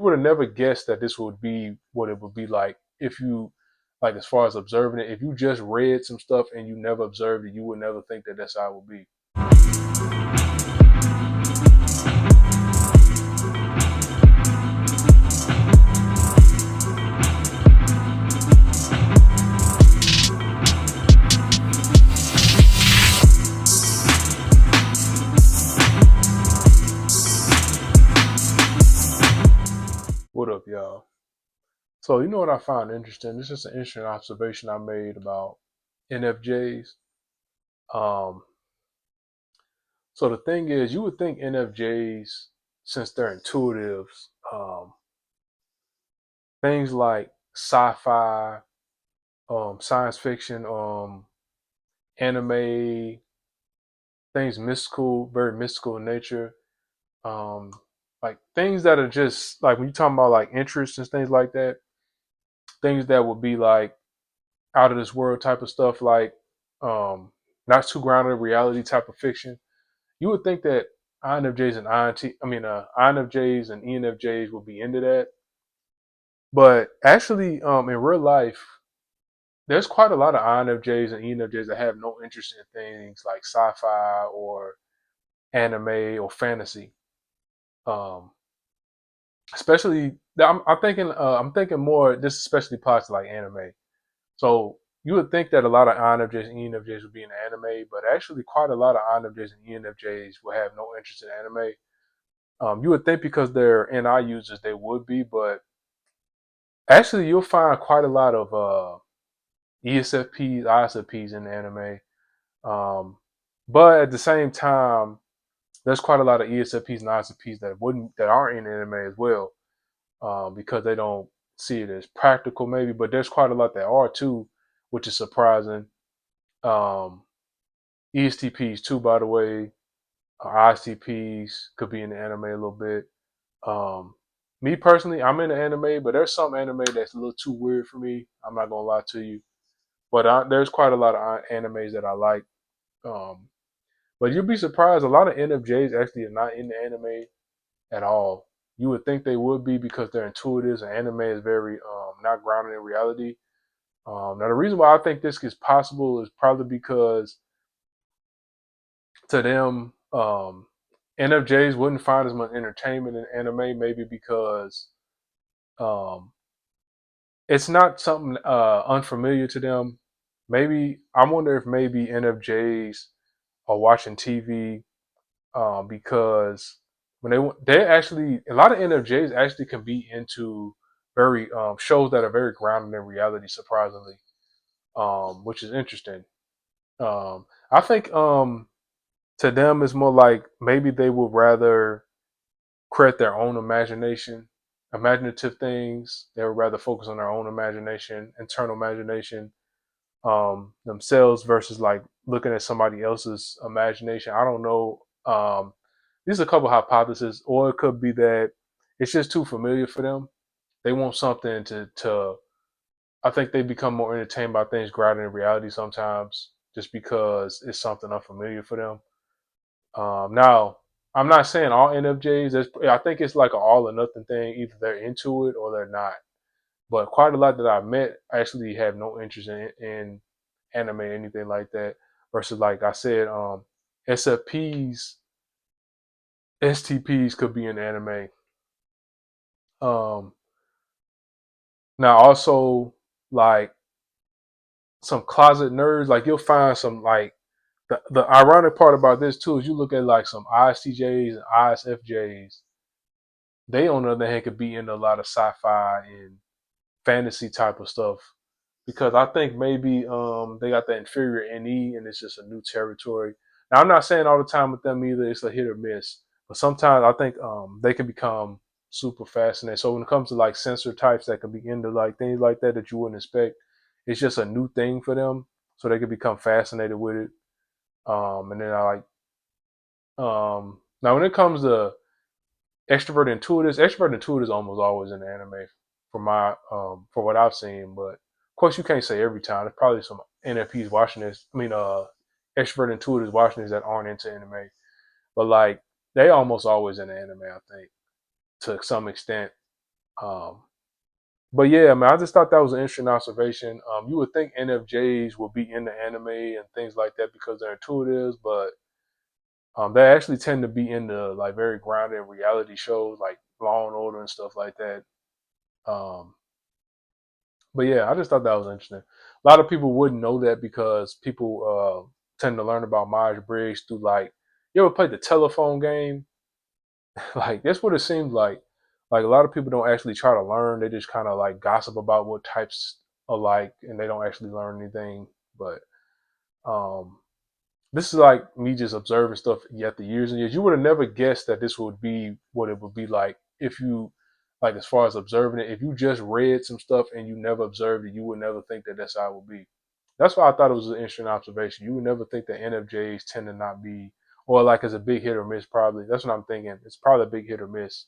would have never guessed that this would be what it would be like if you, like, as far as observing it, if you just read some stuff and you never observed it, you would never think that that's how it would be. What up, y'all? So, you know what I found interesting? This is an interesting observation I made about NFJs. Um, so the thing is, you would think NFJs, since they're intuitives, things like sci-fi, science fiction, anime, things mystical, very mystical in nature, um, like things that are just like when you're talking about like interests and things like that, things that would be like out of this world type of stuff, like um, not too grounded in reality type of fiction. You would think that INFJs and INFJs and ENFJs would be into that, but actually, in real life, there's quite a lot of INFJs and ENFJs that have no interest in things like sci-fi or anime or fantasy. Um, especially, I'm thinking more. This especially applies to like anime. So you would think that a lot of INFJs and ENFJs would be in anime, but actually, quite a lot of INFJs and ENFJs will have no interest in anime. You would think because they're NI users, they would be, but actually, you'll find quite a lot of ESFPs, ISFPs in the anime. Um, but at the same time, there's quite a lot of ESFPs and ISFPs that aren't in anime as well, because they don't see it as practical, maybe. But there's quite a lot that are too, which is surprising. Um, ESTPs too, by the way. ISTPs could be in the anime a little bit. Um, Me personally, I'm in the anime, but there's some anime that's a little too weird for me. I'm not gonna lie to you, but there's quite a lot of animes that I like. Um, but you'll be surprised, a lot of NFJs actually are not in the anime at all. You would think they would be because they're intuitives, and anime is very not grounded in reality. Now, the reason why I think this is possible is probably because to them, NFJs wouldn't find as much entertainment in anime, maybe because um, it's not something unfamiliar to them. Maybe I wonder if maybe NFJs are watching TV because when they actually, a lot of NFJs actually can be into very shows that are very grounded in reality, surprisingly, which is interesting. I think to them it's more like maybe they would rather create their own imaginative things. They would rather focus on their own imagination, internal imagination, themselves versus like looking at somebody else's imagination. I don't know. These are a couple of hypotheses, or it could be that it's just too familiar for them. They want something to. I think they become more entertained by things grounded in reality sometimes, just because it's something unfamiliar for them. Now, I'm not saying all NFJs. I think it's like an all or nothing thing. Either they're into it or they're not. But quite a lot that I've met actually have no interest in anime or anything like that. Versus, like I said, SFPs, STPs could be in anime. Um, Now also like some closet nerds, like you'll find some like the ironic part about this too is you look at like some ISTJs and ISFJs. They on the other hand could be into a lot of sci-fi and fantasy type of stuff because I think maybe they got the inferior NE and it's just a new territory. Now I'm not saying all the time with them either; it's a hit or miss. But sometimes I think they can become super fascinating. So when it comes to like sensor types that can be into like things like that you wouldn't expect, it's just a new thing for them. So they can become fascinated with it. And then I like now when it comes to extrovert intuitives almost always in the anime for what I've seen. But of course, you can't say every time. There's probably some NFPs watching this. Extrovert intuitives watching this that aren't into anime. But like they almost always in the anime, I think, to some extent. Um, but yeah, man, I just thought that was an interesting observation. You would think NFJs would be into anime and things like that because they're intuitives, but they actually tend to be into like very grounded reality shows like Law and Order and stuff like that. Um, but yeah, I just thought that was interesting. A lot of people wouldn't know that because people tend to learn about Myers Briggs through like, you ever played the telephone game? Like that's what it seems like. Like a lot of people don't actually try to learn; they just kind of like gossip about what types alike, and they don't actually learn anything. But um, this is like me just observing stuff yet the years and years. You would have never guessed that this would be what it would be like if you, like, as far as observing it, if you just read some stuff and you never observed it, you would never think that that's how it would be. That's why I thought it was an interesting observation. You would never think that NFJs tend to not be, or like it's a big hit or miss. Probably that's what I'm thinking. It's probably a big hit or miss.